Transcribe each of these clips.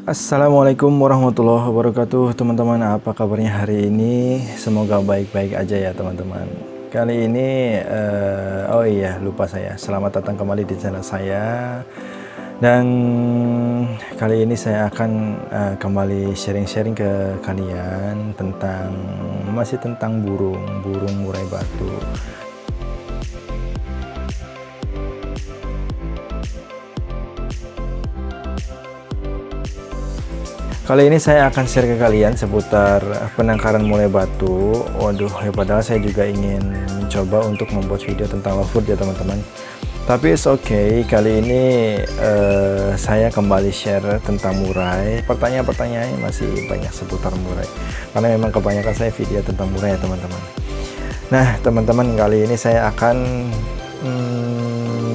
Assalamualaikum warahmatullahi wabarakatuh, teman-teman. Apa kabarnya hari ini? Semoga baik-baik aja ya, teman-teman. Kali ini oh iya, lupa saya. Selamat datang kembali di channel saya. Dan kali ini saya akan kembali sharing-sharing ke kalian masih tentang burung murai batu. Kali ini saya akan share ke kalian seputar penangkaran murai batu. Waduh, ya padahal saya juga ingin mencoba untuk membuat video tentang lovebird ya, teman-teman. Tapi it's okay, kali ini saya kembali share tentang murai. Pertanyaan-pertanyaannya masih banyak seputar murai, karena memang kebanyakan saya video tentang murai ya, teman-teman. Nah, teman-teman, kali ini saya akan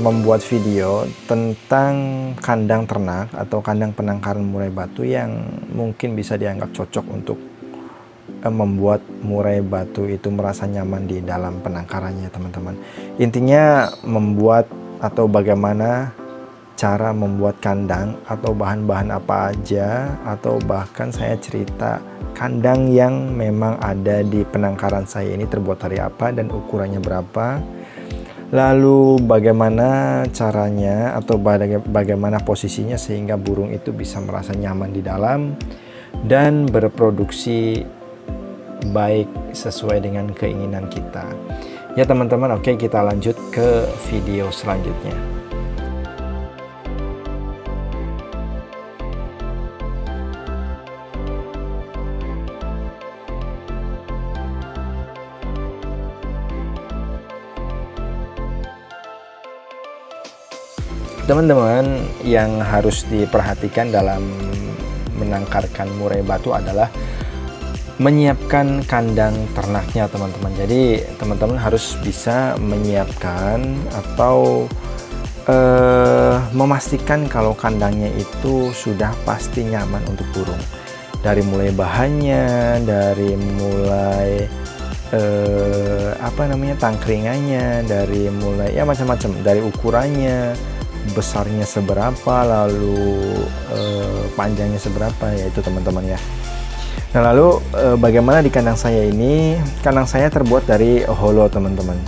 membuat video tentang kandang ternak atau kandang penangkaran murai batu yang mungkin bisa dianggap cocok untuk membuat murai batu itu merasa nyaman di dalam penangkarannya, teman-teman. Intinya membuat atau bagaimana cara membuat kandang atau bahan-bahan apa aja, atau bahkan saya cerita kandang yang memang ada di penangkaran saya ini terbuat dari apa dan ukurannya berapa. Lalu bagaimana caranya atau bagaimana posisinya sehingga burung itu bisa merasa nyaman di dalam dan berproduksi baik sesuai dengan keinginan kita. Ya, teman-teman, oke, kita lanjut ke video selanjutnya. Teman-teman, yang harus diperhatikan dalam menangkarkan murai batu adalah menyiapkan kandang ternaknya, teman-teman. Jadi teman-teman harus bisa menyiapkan atau memastikan kalau kandangnya itu sudah pasti nyaman untuk burung. Dari mulai bahannya, dari mulai tangkringannya, dari mulai ya macam-macam, dari ukurannya, besarnya seberapa, lalu panjangnya seberapa, yaitu teman-teman ya. Nah, lalu bagaimana di kandang saya ini? Kandang saya terbuat dari holo, teman-teman.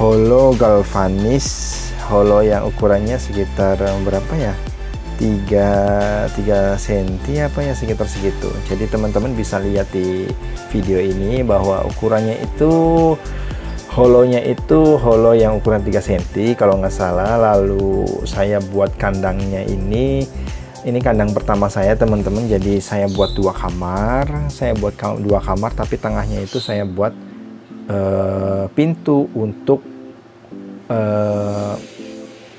Holo galvanis, holo yang ukurannya sekitar berapa ya? 3 cm apa ya, sekitar segitu. Jadi teman-teman bisa lihat di video ini bahwa ukurannya itu holonya itu holo yang ukuran 3 cm kalau nggak salah. Lalu saya buat kandangnya ini kandang pertama saya, teman-teman. Jadi saya buat 2 kamar. Saya buat 2 kamar, tapi tengahnya itu saya buat pintu untuk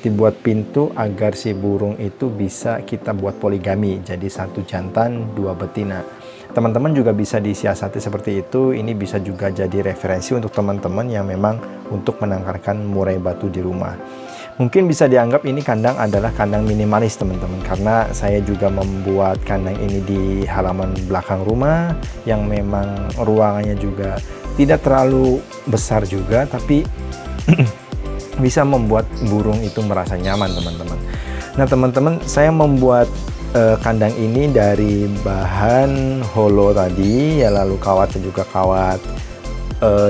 dibuat pintu agar si burung itu bisa kita buat poligami. Jadi 1 jantan 2 betina. Teman-teman juga bisa disiasati seperti itu. Ini bisa juga jadi referensi untuk teman-teman yang memang untuk menangkarkan murai batu di rumah. Mungkin bisa dianggap ini kandang adalah kandang minimalis, teman-teman, karena saya juga membuat kandang ini di halaman belakang rumah yang memang ruangannya juga tidak terlalu besar juga, tapi bisa membuat burung itu merasa nyaman, teman-teman. Nah, teman-teman, saya membuat kandang ini dari bahan holo tadi ya, lalu kawatnya juga kawat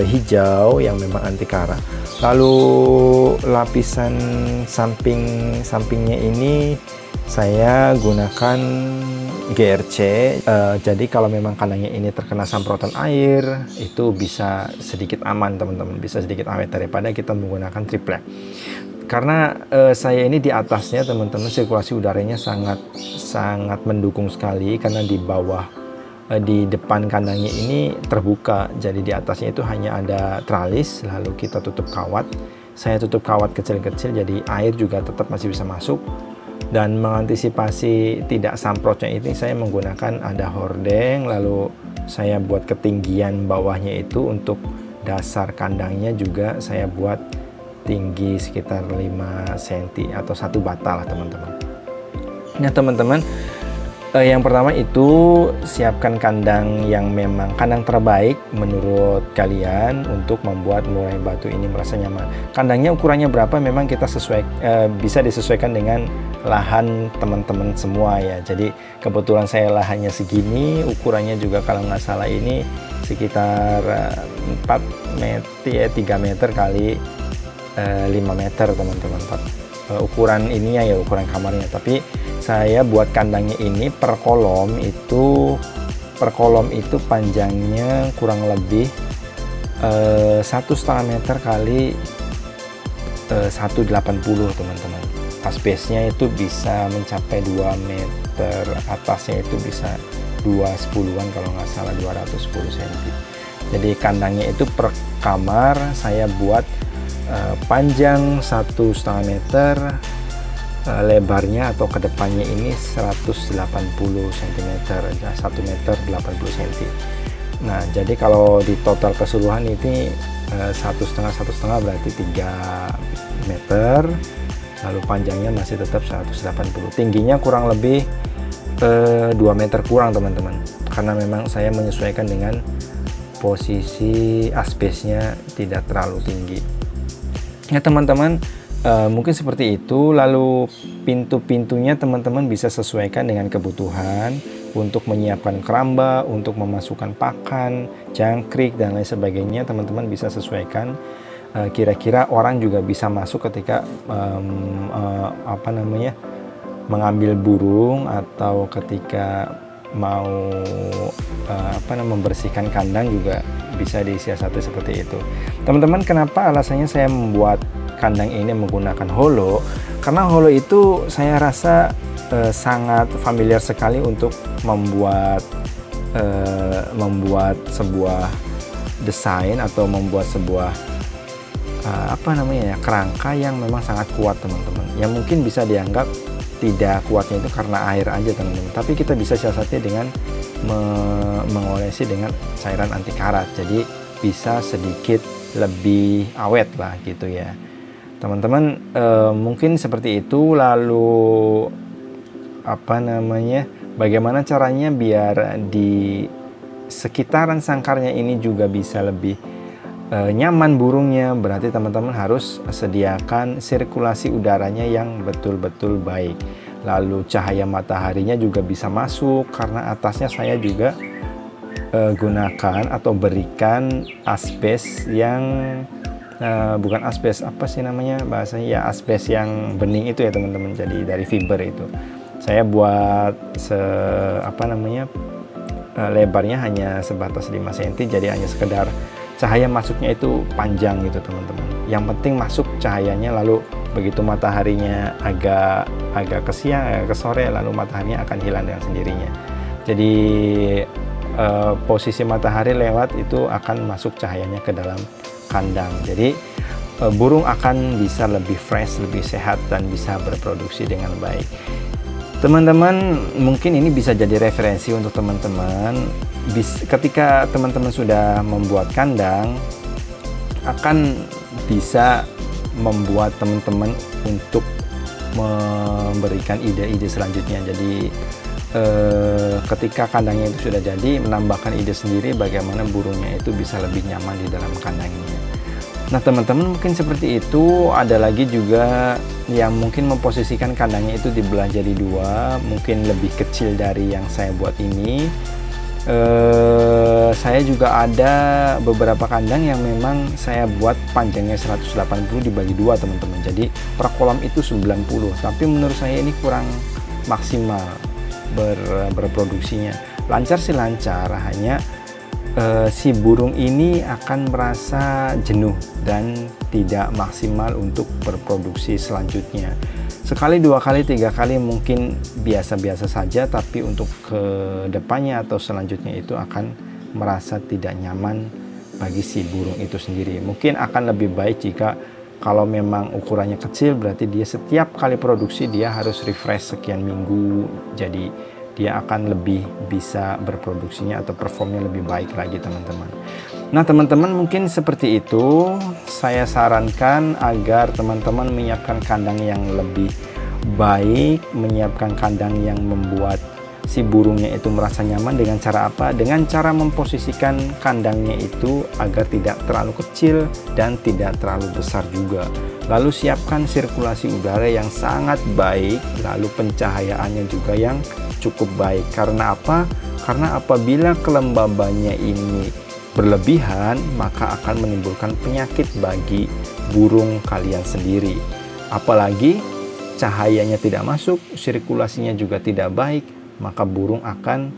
hijau yang memang anti kara. Lalu lapisan sampingnya ini saya gunakan GRC. Jadi kalau memang kandangnya ini terkena semprotan air, itu bisa sedikit aman, teman-teman, bisa sedikit awet daripada kita menggunakan triplek. Karena saya ini di atasnya, teman-teman, sirkulasi udaranya sangat mendukung sekali, karena di bawah di depan kandangnya ini terbuka. Jadi di atasnya itu hanya ada tralis, lalu kita tutup kawat. Saya tutup kawat kecil-kecil, jadi air juga tetap masih bisa masuk. Dan mengantisipasi tidak semprotnya ini, saya menggunakan ada hordeng, lalu saya buat ketinggian bawahnya itu untuk dasar kandangnya juga saya buat tinggi sekitar 5 cm atau 1 bata lah, teman-teman. Nah, teman-teman, Yang pertama itu siapkan kandang yang memang kandang terbaik menurut kalian untuk membuat murai batu ini merasa nyaman. Kandangnya ukurannya berapa memang kita bisa disesuaikan dengan lahan teman-teman semua ya. Jadi kebetulan saya lahannya segini, ukurannya juga kalau nggak salah ini sekitar 4 meter, 3 meter kali 5 meter teman-teman. Ukuran ininya ya, ukuran kamarnya. Tapi saya buat kandangnya ini per kolom itu panjangnya kurang lebih 1,5 meter kali 1,80 teman-teman. Space-nya itu bisa mencapai 2 meter, atasnya itu bisa 210-an kalau nggak salah, 210 cm. Jadi kandangnya itu per kamar saya buat panjang 1,5 meter, lebarnya atau kedepannya ini 180 cm, 1 meter 80 cm. Nah, jadi kalau di total keseluruhan ini 1,5 berarti 3 meter, lalu panjangnya masih tetap 180, tingginya kurang lebih 2 meter kurang teman-teman, karena memang saya menyesuaikan dengan posisi aspesnya tidak terlalu tinggi ya teman-teman. Mungkin seperti itu. Lalu pintu-pintunya teman-teman bisa sesuaikan dengan kebutuhan untuk menyiapkan keramba, untuk memasukkan pakan, jangkrik dan lain sebagainya. Teman-teman bisa sesuaikan. Kira-kira orang juga bisa masuk ketika mengambil burung atau ketika mau membersihkan kandang juga bisa disiasati seperti itu. Teman-teman, kenapa alasannya saya membuat kandang ini menggunakan holo? Karena holo itu saya rasa sangat familiar sekali untuk membuat sebuah desain atau membuat sebuah kerangka yang memang sangat kuat teman-teman. Yang mungkin bisa dianggap tidak kuatnya itu karena air aja teman-teman, tapi kita bisa siasati dengan mengolesi dengan cairan anti karat, jadi bisa sedikit lebih awet lah gitu ya teman-teman. Mungkin seperti itu. Lalu bagaimana caranya biar di sekitaran sangkarnya ini juga bisa lebih nyaman burungnya? Berarti teman-teman harus sediakan sirkulasi udaranya yang betul-betul baik. Lalu cahaya mataharinya juga bisa masuk, karena atasnya saya juga gunakan atau berikan aspes yang bukan aspes, bahasanya ya, aspes yang bening itu ya teman-teman. Jadi dari fiber itu saya buat lebarnya hanya sebatas 5 cm, jadi hanya sekedar cahaya masuknya itu panjang gitu teman-teman. Yang penting masuk cahayanya, lalu begitu mataharinya agak ke siang, agak ke sore, lalu mataharinya akan hilang dengan sendirinya. Jadi posisi matahari lewat itu akan masuk cahayanya ke dalam kandang. Jadi burung akan bisa lebih fresh, lebih sehat, dan bisa berproduksi dengan baik. Teman-teman, mungkin ini bisa jadi referensi untuk teman-teman. Ketika teman-teman sudah membuat kandang, akan bisa membuat teman-teman untuk memberikan ide-ide selanjutnya. Jadi ketika kandangnya itu sudah jadi, menambahkan ide sendiri bagaimana burungnya itu bisa lebih nyaman di dalam kandangnya. Nah teman-teman, mungkin seperti itu. Ada lagi juga yang mungkin memposisikan kandangnya itu dibelah jadi dua, mungkin lebih kecil dari yang saya buat ini. Saya juga ada beberapa kandang yang memang saya buat panjangnya 180 dibagi dua teman-teman. Jadi per kolom itu 90, tapi menurut saya ini kurang maksimal berproduksinya. Lancar sih lancar, hanya si burung ini akan merasa jenuh dan tidak maksimal untuk berproduksi selanjutnya. Sekali, dua kali, tiga kali mungkin biasa-biasa saja, tapi untuk ke depannya atau selanjutnya itu akan merasa tidak nyaman bagi si burung itu sendiri. Mungkin akan lebih baik jika kalau memang ukurannya kecil, berarti dia setiap kali produksi dia harus refresh sekian minggu, jadi dia akan lebih bisa berproduksinya atau performnya lebih baik lagi teman-teman. Nah teman-teman, mungkin seperti itu. Saya sarankan agar teman-teman menyiapkan kandang yang lebih baik, menyiapkan kandang yang membuat si burungnya itu merasa nyaman dengan cara apa? Dengan cara memposisikan kandangnya itu agar tidak terlalu kecil dan tidak terlalu besar juga. Lalu siapkan sirkulasi udara yang sangat baik, lalu pencahayaannya juga yang cukup baik. Karena apa? Karena apabila kelembabannya ini berlebihan, maka akan menimbulkan penyakit bagi burung kalian sendiri. Apalagi cahayanya tidak masuk, sirkulasinya juga tidak baik, maka burung akan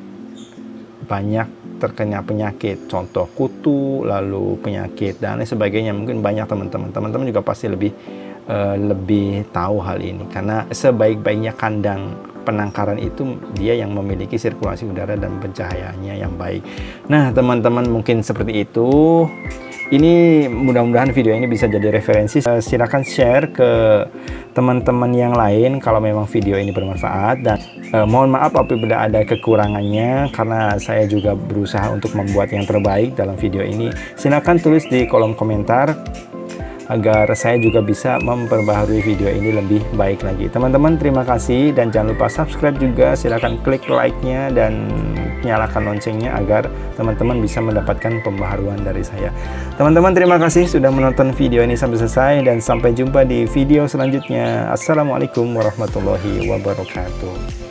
banyak terkena penyakit, contoh kutu, lalu penyakit dan lain sebagainya. Mungkin banyak teman-teman juga pasti lebih tahu hal ini, karena sebaik-baiknya kandang penangkaran itu dia yang memiliki sirkulasi udara dan pencahayaannya yang baik. Nah teman-teman, mungkin seperti itu. Ini mudah-mudahan video ini bisa jadi referensi. Silakan share ke teman-teman yang lain kalau memang video ini bermanfaat, dan mohon maaf apabila ada kekurangannya, karena saya juga berusaha untuk membuat yang terbaik dalam video ini. Silakan tulis di kolom komentar agar saya juga bisa memperbaharui video ini lebih baik lagi. Teman-teman terima kasih, dan jangan lupa subscribe juga. Silahkan klik like-nya dan nyalakan loncengnya agar teman-teman bisa mendapatkan pembaharuan dari saya. Teman-teman terima kasih sudah menonton video ini sampai selesai, dan sampai jumpa di video selanjutnya. Assalamualaikum warahmatullahi wabarakatuh.